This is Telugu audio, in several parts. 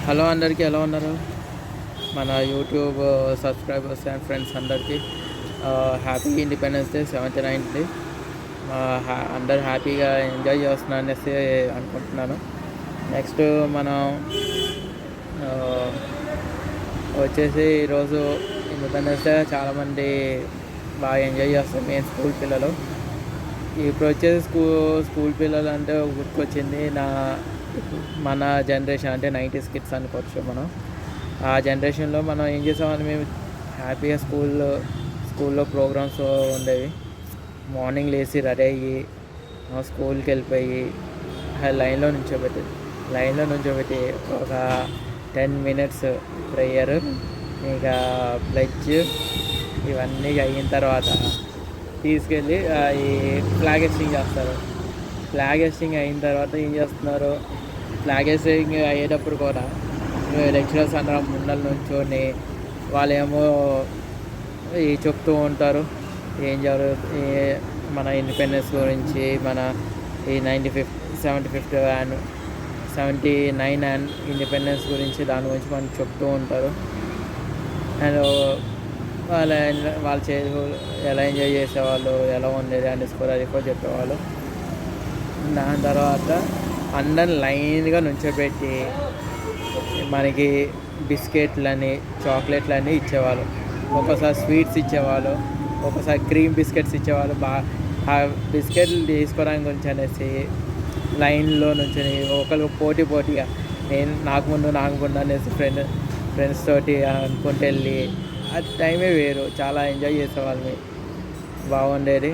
హలో అందరికీ, ఎలా ఉన్నారు? మన యూట్యూబ్ సబ్స్క్రైబర్స్ అండ్ ఫ్రెండ్స్ అందరికీ హ్యాపీ ఇండిపెండెన్స్ డే 79th. అందరు హ్యాపీగా ఎంజాయ్ చేస్తున్నారు అనేసి అనుకుంటున్నాను. నెక్స్ట్ మనం ఆ, వచ్చేసి ఈరోజు ఇండిపెండెన్స్ డే చాలామంది బాగా ఎంజాయ్ చేస్తారు, మెయిన్ స్కూల్ పిల్లలు. ఇప్పుడు వచ్చేసి స్కూల్ పిల్లలు అంటే గుర్తుకొచ్చింది మన జనరేషన్, అంటే 90s కిడ్స్ అనుకోవచ్చు మనం. ఆ జనరేషన్లో మనం ఏం చేసామని మేము హ్యాపీగా స్కూల్లో ప్రోగ్రామ్స్ ఉండేవి. మార్నింగ్ లేచి రెడీ అయ్యి స్కూల్కి వెళ్ళిపోయి లైన్లో నుంచోబెట్టి ఒక 10 minutes ప్రేయర్, ఇంకా ప్లెడ్జ్, ఇవన్నీ అయిన తర్వాత తీసుకెళ్ళి ఈ ఫ్లాగ్ హోస్టింగ్ చేస్తారు. ఫ్లాగ్ హోస్టింగ్ అయిన తర్వాత ఏం చేస్తున్నారు, ఫ్లాగ్ హోస్టింగ్ అయ్యేటప్పుడు కూడా లెక్చరర్స్ అందరం ముందల నుంచొని వాళ్ళేమో చెప్తూ ఉంటారు ఏం మన ఇండిపెండెన్స్ గురించి, మన ఈ 79 అండ్ ఇండిపెండెన్స్ గురించి, దాని గురించి మనకు చెప్తూ ఉంటారు. అండ్ వాళ్ళు ఎలా ఎంజాయ్ చేసేవాళ్ళు, ఎలా ఉండేది అండ్ స్కూల్ అది కూడా చెప్పేవాళ్ళు. దాని తర్వాత అందరిని లైన్గా నుంచోబెట్టి మనకి బిస్కెట్లని, చాక్లెట్లని ఇచ్చేవాళ్ళు. ఒకసారి స్వీట్స్ ఇచ్చేవాళ్ళు, ఒకసారి క్రీమ్ బిస్కెట్స్ ఇచ్చేవాళ్ళు. ఆ బిస్కెట్లు తీసుకోవడానికి గురించి అనేసి లైన్లో నుంచి ఒకరు పోటీగా నాకు ముందు అనేసి ఫ్రెండ్స్ తోటి అనుకుంటూ వెళ్ళి ఆ టైమే వేరు, చాలా ఎంజాయ్ చేసేవాళ్ళని, బాగుండేది.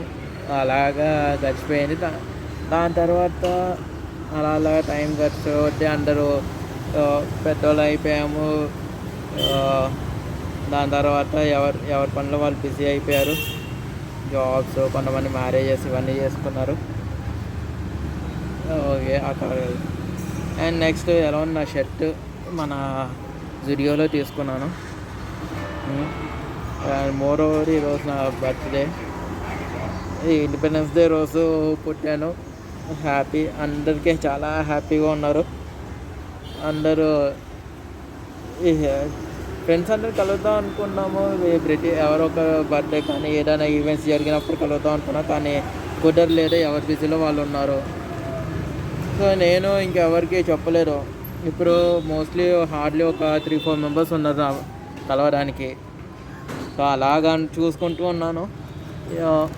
అలాగా గడిచిపోయింది. దాని తర్వాత అలా టైం గడిచిపోతే అందరూ పెద్దోళ్ళు అయిపోయాము. దాని తర్వాత ఎవరి పనిలో వాళ్ళు బిజీ అయిపోయారు. జాబ్స్, కొంతమంది మ్యారేజెస్ ఇవన్నీ చేసుకున్నారు. ఓకే, అక్కడ. అండ్ నెక్స్ట్ ఎలా ఉన్న షర్ట్ మన జుడియోలో తీసుకున్నాను. మోర్ ఓవర్ ఈరోజు నా బర్త్డే, ఈ ఇండిపెండెన్స్ డే రోజు పుట్టాను. హ్యాపీ, అందరికీ చాలా హ్యాపీగా ఉన్నారు. అందరూ ఫ్రెండ్స్ అందరూ కలుద్దాం అనుకున్నాము. ఎవరో ఒక బర్త్డే కానీ ఏదైనా ఈవెంట్స్ జరిగినప్పుడు కలుద్దాం అనుకున్నా, కానీ కుదరలేదు, ఎవరి బిజీలో వాళ్ళు ఉన్నారు. సో నేను ఇంకెవరికి చెప్పలేరు. ఇప్పుడు మోస్ట్లీ హార్డ్లీ ఒక 3-4 members ఉన్నారు కలవడానికి. సో అలాగా చూసుకుంటూ ఉన్నాను.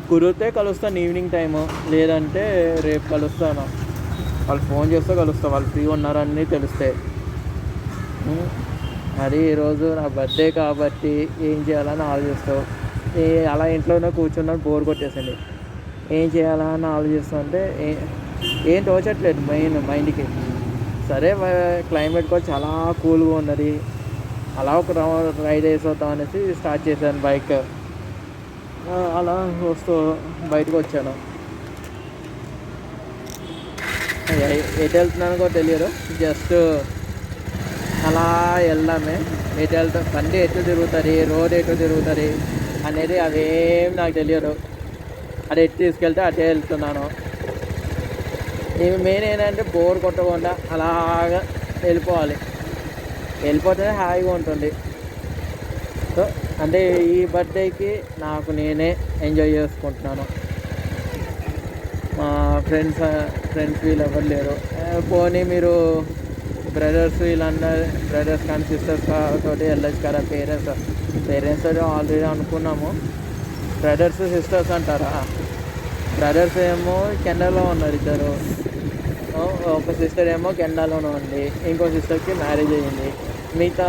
కుదిరితే కలుస్తాను ఈవినింగ్ టైము, లేదంటే రేపు కలుస్తాను. వాళ్ళు ఫోన్ చేస్తే కలుస్తాను, వాళ్ళు ఫ్రీ ఉన్నారని తెలిస్తే. అది ఈరోజు నా బర్త్డే కాబట్టి ఏం చేయాలని ఆలోచిస్తావు. అలా ఇంట్లోనే కూర్చున్నా, బోర్ కొట్టేసింది. ఏం చేయాలని ఆలోచిస్తుంటే ఏం తోచట్లేదు మైండ్కి. సరే, క్లైమేట్ కూడా చాలా కూల్గా ఉన్నది, అలా ఒక రైడ్ వేసొద్దాం అనేసి స్టార్ట్ చేశాను బైక్. అలా వస్తూ బయటకు వచ్చాను. ఎటు వెళ్తున్నాను కూడా తెలియదు, జస్ట్ అలా వెళ్దామే. ఎటు వెళ్తాం, బండి ఎటు తిరుగుతుంది, రోడ్ ఎటు తిరుగుతుంది అనేది అవేం నాకు తెలియదు. అది ఎటు తీసుకెళ్తే అటే వెళ్తున్నాను. నేను మెయిన్ ఏంటంటే బోర్ కొట్టకుండా అలాగా వెళ్ళిపోతేనే హాయిగా ఉంటుంది. సో అంటే ఈ బర్త్డేకి నాకు నేనే ఎంజాయ్ చేసుకుంటున్నాను. మా ఫ్రెండ్స్ వీళ్ళు ఎవరు లేరు. పోనీ మీరు బ్రదర్స్ కానీ సిస్టర్స్ తోటి వెళ్ళచ్చు కదా. పేరెంట్స్ తోటి ఆల్రెడీ అనుకున్నాము. బ్రదర్స్ సిస్టర్స్ అంటారా? బ్రదర్స్ ఏమో కెనడాలో ఉన్నారు ఇద్దరు. ఒక సిస్టర్ ఏమో కెనడాలోనే ఉంది, ఇంకో సిస్టర్కి మ్యారేజ్ అయ్యింది. మిగతా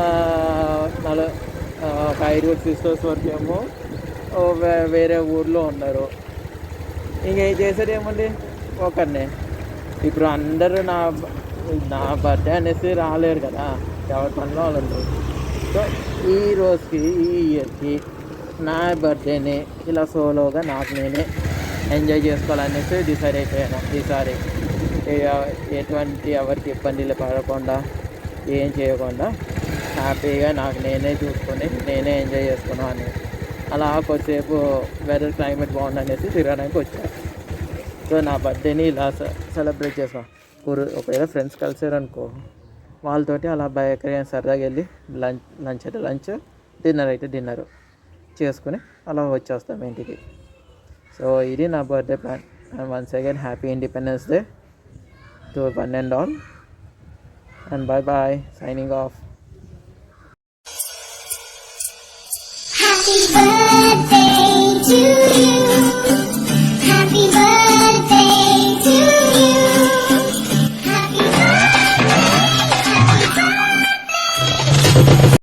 ఒక 5 సిస్టర్స్ వరకు ఏమో వేరే ఊర్లో ఉన్నారు. ఇంకేం చేసేది ఏముంది, ఒకరినే. ఇప్పుడు అందరూ నా బర్త్డే అనేసి రాలేరు కదా, ఎవరి పనిలో వాళ్ళు ఉంటారు. సో ఈ రోజుకి, ఈ ఇయర్కి నా బర్త్డేని ఇలా సోలోగా నాకు నేనే ఎంజాయ్ చేసుకోవాలనేసి డిసైడ్ అయిపోయాను. ఈసారి ఎవరికి ఇబ్బందులు పడకుండా, ఏం చేయకుండా హ్యాపీగా నాకు నేనే చూసుకొని నేనే ఎంజాయ్ చేసుకున్నాను. అలా కొద్దిసేపు వెదర్ క్లైమేట్ బాగుందనేసి తిరగడానికి వచ్చాను. సో నా బర్త్డేని ఇలా సెలబ్రేట్ చేసాను. ఒకవేళ ఫ్రెండ్స్ కలిసారనుకో, వాళ్ళతోటి అలా ఎక్కడికైనా సరదాగా వెళ్ళి లంచ్ అయితే లంచ్, డిన్నర్ అయితే డిన్నర్ చేసుకుని అలా వచ్చేస్తాం ఇంటికి. సో ఇది నా birthday plan. And once again happy independence day to one and all. And bye bye, signing off. Happy birthday